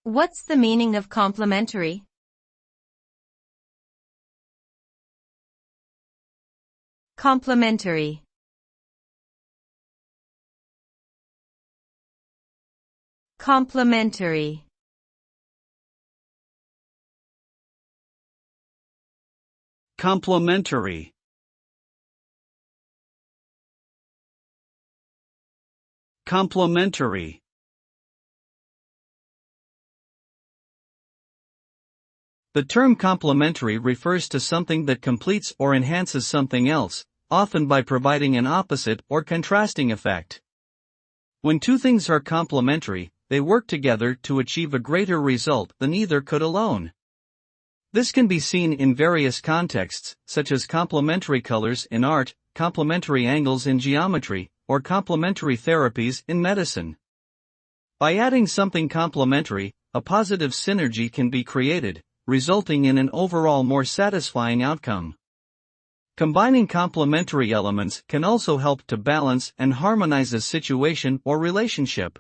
What's the meaning of complementary? Complementary. Complementary. Complementary. Complementary. The term complementary refers to something that completes or enhances something else, often by providing an opposite or contrasting effect. When two things are complementary, they work together to achieve a greater result than either could alone. This can be seen in various contexts, such as complementary colors in art, complementary angles in geometry, or complementary therapies in medicine. By adding something complementary, a positive synergy can be created, resulting in an overall more satisfying outcome. Combining complementary elements can also help to balance and harmonize a situation or relationship.